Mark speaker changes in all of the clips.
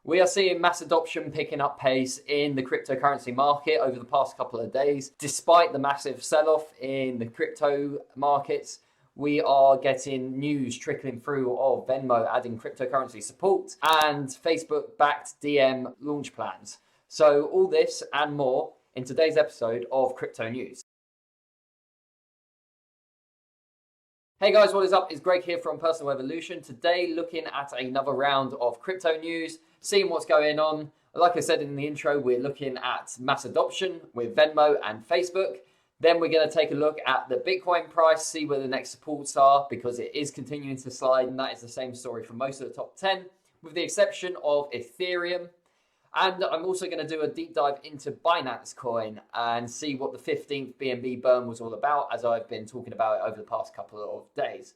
Speaker 1: We are seeing mass adoption picking up pace in the cryptocurrency market over the past couple of days. Despite the massive sell-off in the crypto markets, we are getting news trickling through of Venmo adding cryptocurrency support and Facebook-backed Diem launch plans. So all this and more in today's episode of Crypto News. Hey guys, what is up? It's Greg here from Personal Evolution. Today looking at another round of crypto news, seeing what's going on. Like I said in the intro, we're looking at mass adoption with Venmo and Facebook. Then we're going to take a look at the Bitcoin price, see where the next supports are, because it is continuing to slide, and that is the same story for most of the top 10, with the exception of Ethereum. And I'm also going to do a deep dive into Binance Coin and see what the 15th BNB burn was all about, as I've been talking about it over the past couple of days.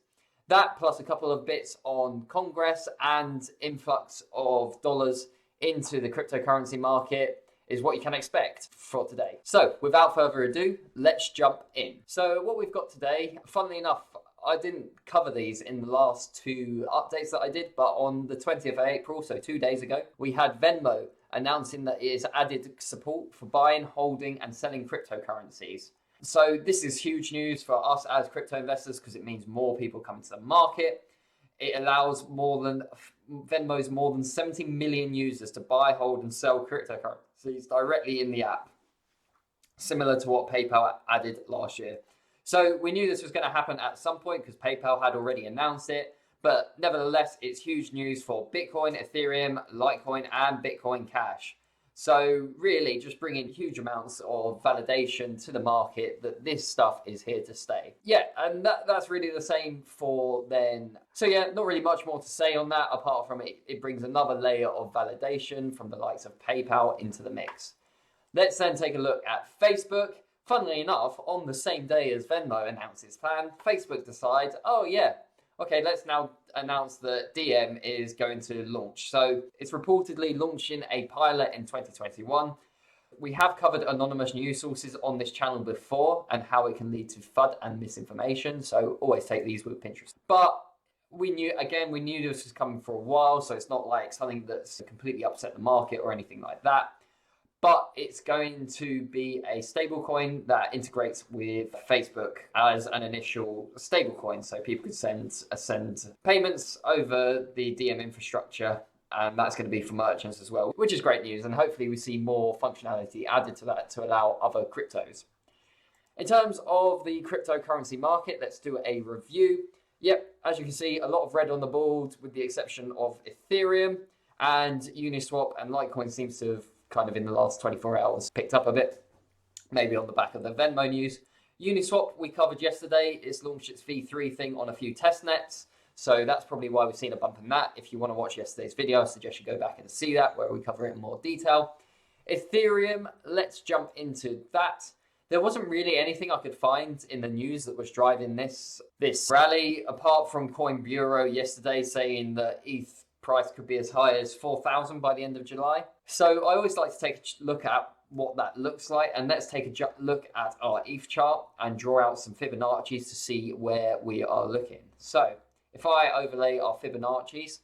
Speaker 1: That plus a couple of bits on Congress and influx of dollars into the cryptocurrency market is what you can expect for today. So without further ado, let's jump in. So what we've got today, funnily enough, I didn't cover these in the last two updates that I did, but on the 20th of April, so 2 days ago, we had Venmo announcing that it has added support for buying, holding, and selling cryptocurrencies. So this is huge news for us as crypto investors because it means more people coming to the market. It allows Venmo's more than 70 million users to buy, hold, and sell cryptocurrencies directly in the app, similar to what PayPal added last year. So we knew this was going to happen at some point because PayPal had already announced it. But nevertheless, it's huge news for Bitcoin, Ethereum, Litecoin, and Bitcoin Cash. So really just bringing huge amounts of validation to the market that this stuff is here to stay. Yeah, and that's really the same for then. So yeah, not really much more to say on that, apart from it brings another layer of validation from the likes of PayPal into the mix. Let's then take a look at Facebook. Funnily enough, on the same day as Venmo announced its plan, Facebook decides, oh yeah, okay, let's now announce that Diem is going to launch. So it's reportedly launching a pilot in 2021. We have covered anonymous news sources on this channel before and how it can lead to FUD and misinformation. So always take these with a pinch of salt. But we knew this was coming for a while. So it's not like something that's completely upset the market or anything like that. But it's going to be a stablecoin that integrates with Facebook as an initial stablecoin. So people can send payments over the Diem infrastructure, and that's going to be for merchants as well, which is great news. And hopefully we see more functionality added to that to allow other cryptos. In terms of the cryptocurrency market, let's do a review. Yep, as you can see, a lot of red on the board with the exception of Ethereum, and Uniswap and Litecoin seems to have kind of in the last 24 hours picked up a bit, maybe on the back of the Venmo news. Uniswap we covered yesterday. It's launched its V3 thing on a few test nets, so that's probably why we've seen a bump in that. If you want to watch yesterday's video, I suggest you go back and see that where we cover it in more detail. Ethereum, let's jump into that. There wasn't really anything I could find in the news that was driving this rally, apart from Coin Bureau yesterday saying that ETH price could be as high as 4,000 by the end of July. So I always like to take a look at what that looks like, and let's take a look at our ETH chart and draw out some Fibonacci's to see where we are looking. So if I overlay our Fibonacci's,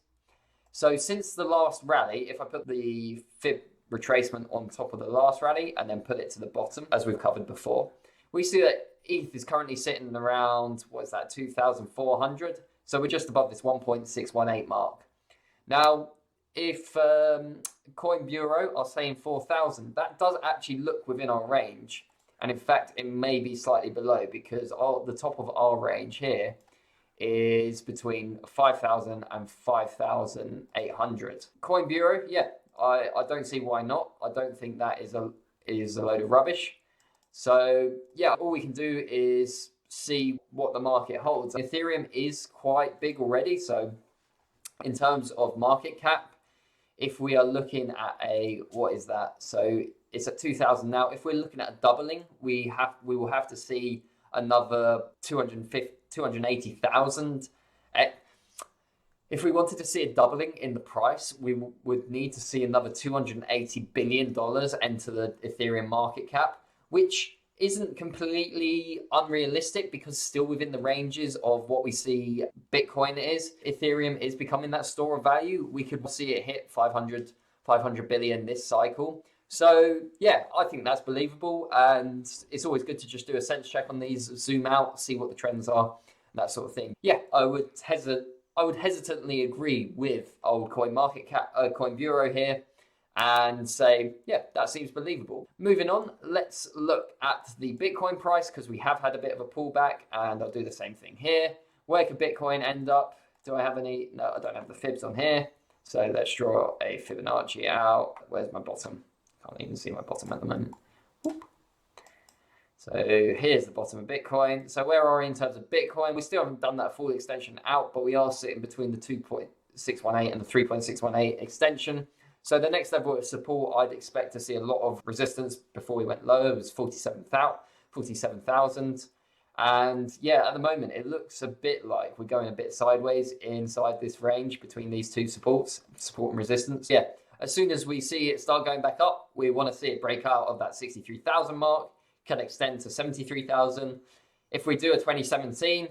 Speaker 1: so since the last rally, if I put the Fib retracement on top of the last rally and then put it to the bottom, as we've covered before, we see that ETH is currently sitting around, 2,400. So we're just above this 1.618 mark. Now, if Coin Bureau are saying 4,000, that does actually look within our range. And in fact, it may be slightly below because the top of our range here is between 5,000 and 5,800. Coin Bureau, yeah, I don't see why not. I don't think that is a load of rubbish. So yeah, all we can do is see what the market holds. Ethereum is quite big already, so in terms of market cap, if we are looking at so it's at 2,000 now. If we're looking at a doubling, we will have to see another 280,000. If we wanted to see a doubling in the price, we would need to see another $280 billion enter the Ethereum market cap, which isn't completely unrealistic because still within the ranges of what we see Bitcoin is. Ethereum is becoming that store of value. We could see it hit 500, 500 billion this cycle. So yeah, I think that's believable, and it's always good to just do a sense check on these, zoom out, see what the trends are, that sort of thing. Yeah, I would hesitantly agree with old Coin Market Cap, Coin Bureau here, and say, yeah, that seems believable. Moving on, let's look at the Bitcoin price, because we have had a bit of a pullback, and I'll do the same thing here. Where could Bitcoin end up? Do I have any? No, I don't have the fibs on here. So let's draw a Fibonacci out. Where's my bottom? Can't even see my bottom at the moment. Whoop. So here's the bottom of Bitcoin. So where are we in terms of Bitcoin? We still haven't done that full extension out, but we are sitting between the 2.618 and the 3.618 extension. So the next level of support, I'd expect to see a lot of resistance before we went lower. It was 47,000. And yeah, at the moment, it looks a bit like we're going a bit sideways inside this range between these two supports, support and resistance. Yeah, as soon as we see it start going back up, we want to see it break out of that 63,000 mark, can extend to 73,000. If we do a 2017,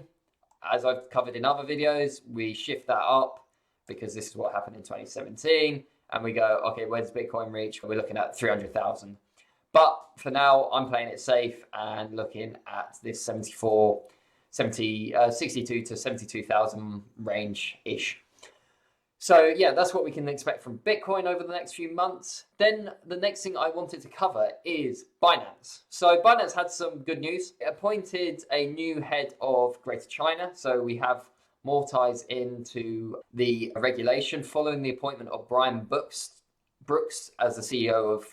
Speaker 1: as I've covered in other videos, we shift that up because this is what happened in 2017. And we go, okay, where does Bitcoin reach? We're looking at 300,000. But for now, I'm playing it safe and looking at this 62 to 72,000 range-ish. So yeah, that's what we can expect from Bitcoin over the next few months. Then the next thing I wanted to cover is Binance. So Binance had some good news. It appointed a new head of Greater China. So we have more ties into the regulation following the appointment of Brian Brooks as the CEO of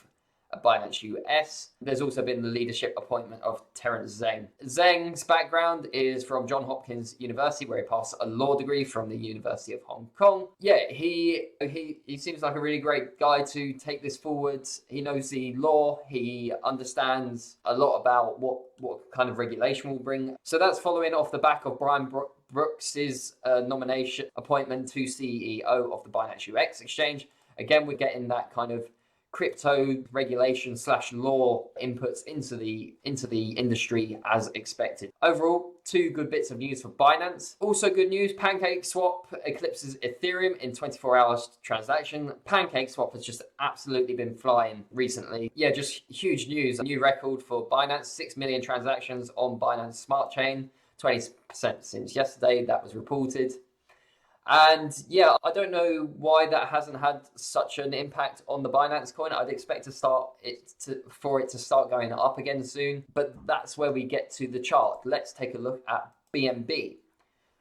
Speaker 1: Binance US. There's also been the leadership appointment of Terence Zheng. Zheng's background is from Johns Hopkins University, where he passed a law degree from the University of Hong Kong. Yeah, he seems like a really great guy to take this forward. He knows the law. He understands a lot about what kind of regulation will bring. So that's following off the back of Brian Brooks's nomination appointment to CEO of the Binance UX exchange. Again, we're getting that kind of crypto regulation / law inputs into the industry as expected. Overall, two good bits of news for Binance. Also good news, PancakeSwap eclipses Ethereum in 24 hours transaction. PancakeSwap has just absolutely been flying recently. Yeah, just huge news. A new record for Binance, 6 million transactions on Binance Smart Chain, 20% since yesterday, that was reported. And yeah, I don't know why that hasn't had such an impact on the Binance coin. I'd expect for it to start going up again soon, but that's where we get to the chart. Let's take a look at BNB.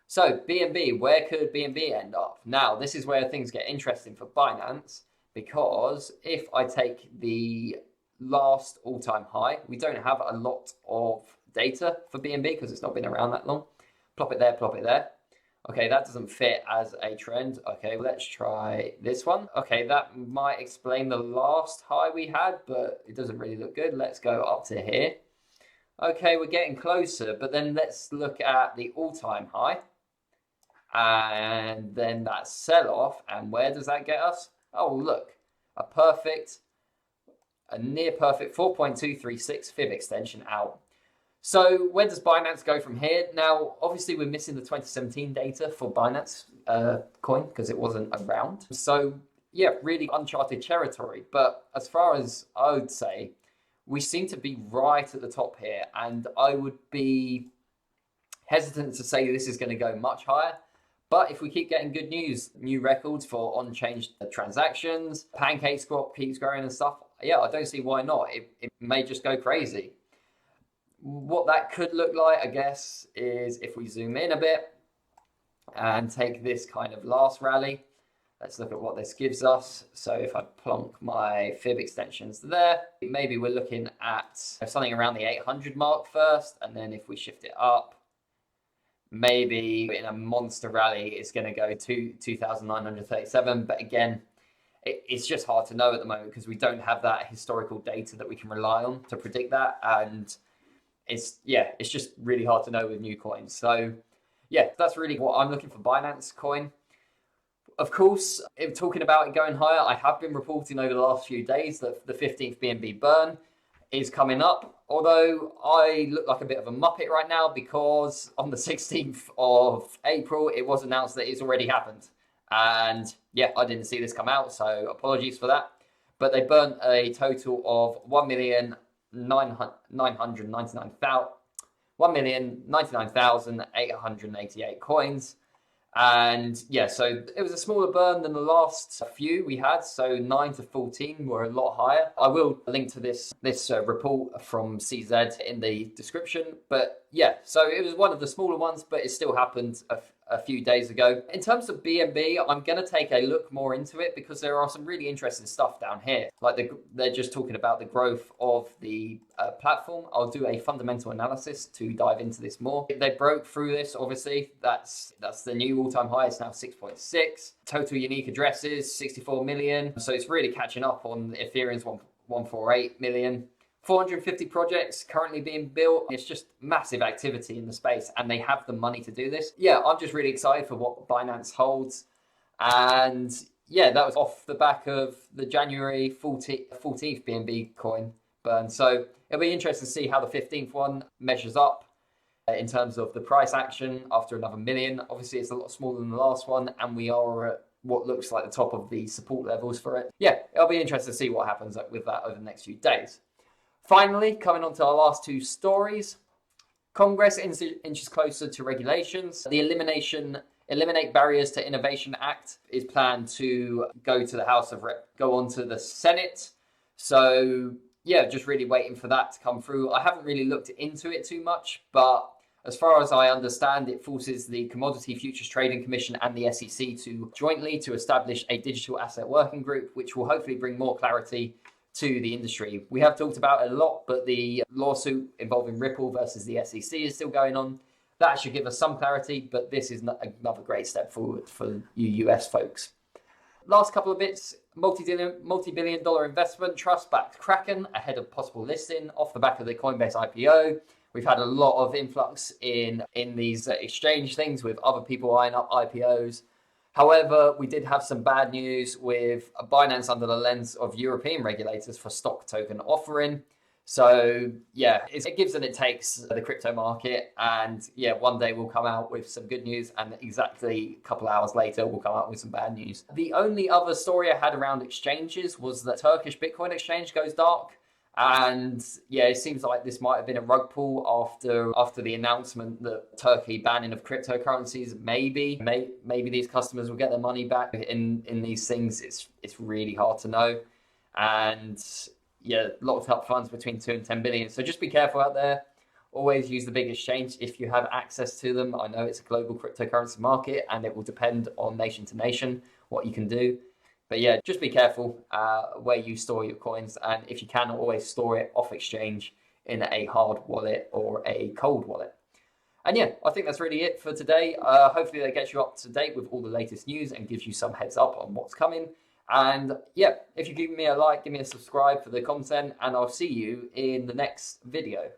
Speaker 1: So BNB, where could BNB end up? Now, this is where things get interesting for Binance, because if I take the last all-time high, we don't have a lot of data for BNB because it's not been around that long. Plop it there, plop it there. Okay, that doesn't fit as a trend. Okay, let's try this one. Okay, that might explain the last high we had, but it doesn't really look good. Let's go up to here. Okay, we're getting closer, but then let's look at the all-time high. And then that sell-off, and where does that get us? Oh, look, a near perfect 4.236 fib extension out. So where does Binance go from here? Now, obviously, we're missing the 2017 data for Binance coin because it wasn't around. So yeah, really uncharted territory. But as far as I would say, we seem to be right at the top here. And I would be hesitant to say this is going to go much higher. But if we keep getting good news, new records for on-chain transactions, PancakeSwap keeps growing and stuff, yeah, I don't see why not. It may just go crazy. What that could look like, I guess, is if we zoom in a bit and take this kind of last rally. Let's look at what this gives us. So if I plonk my fib extensions there, maybe we're looking at something around the 800 mark first. And then if we shift it up, maybe in a monster rally, it's going to go to 2,937. But again, it's just hard to know at the moment because we don't have that historical data that we can rely on to predict that. And it's just really hard to know with new coins. So yeah, that's really what I'm looking for Binance coin. Of course, if talking about it going higher, I have been reporting over the last few days that the 15th BNB burn is coming up. Although I look like a bit of a muppet right now because on the 16th of April, it was announced that it's already happened. And yeah, I didn't see this come out, so apologies for that. but they burnt a total of 1,099,888 coins. And yeah, so it was a smaller burn than the last few we had. So 9 to 14 were a lot higher. I will link to this report from CZ in the description. But yeah, so it was one of the smaller ones, but it still happened a few days ago. In terms of BNB, I'm going to take a look more into it because there are some really interesting stuff down here. Like they're just talking about the growth of the platform. I'll do a fundamental analysis to dive into this more. They broke through this, obviously. That's the new all-time high. It's now 6.6. Total unique addresses, 64 million. So it's really catching up on Ethereum's 148 million. 450 projects currently being built. It's just massive activity in the space, and they have the money to do this. Yeah, I'm just really excited for what Binance holds. And yeah, that was off the back of the January 14th BNB coin burn. So it'll be interesting to see how the 15th one measures up in terms of the price action after another million. Obviously, it's a lot smaller than the last one, and we are at what looks like the top of the support levels for it. Yeah, it'll be interesting to see what happens with that over the next few days. Finally, coming on to our last two stories, Congress inches closer to regulations. The Eliminate Barriers to Innovation Act is planned to go to the House of Reps, go on to the Senate. So yeah, just really waiting for that to come through. I haven't really looked into it too much, but as far as I understand, it forces the Commodity Futures Trading Commission and the SEC to jointly establish a digital asset working group, which will hopefully bring more clarity to the industry. We have talked about it a lot, but the lawsuit involving Ripple versus the SEC is still going on. That should give us some clarity, but this is another great step forward for you US folks. Last couple of bits, multi-billion dollar investment trust backed Kraken ahead of possible listing off the back of the Coinbase IPO. We've had a lot of influx in these exchange things with other people eyeing up IPOs. However, we did have some bad news with Binance under the lens of European regulators for stock token offering. So yeah, it gives and it takes the crypto market. And yeah, one day we'll come out with some good news, and exactly a couple of hours later, we'll come out with some bad news. The only other story I had around exchanges was that Turkish Bitcoin exchange goes dark. And yeah, it seems like this might have been a rug pull after the announcement that Turkey banning of cryptocurrencies. Maybe these customers will get their money back in these things. It's really hard to know. And yeah, locked up funds between 2 and 10 billion. So just be careful out there. Always use the big exchange if you have access to them. I know it's a global cryptocurrency market, and it will depend on nation to nation what you can do. But yeah, just be careful where you store your coins. And if you can, always store it off exchange in a hard wallet or a cold wallet. And yeah, I think that's really it for today. Hopefully that gets you up to date with all the latest news and gives you some heads up on what's coming. And yeah, if you give me a like, give me a subscribe for the content, and I'll see you in the next video.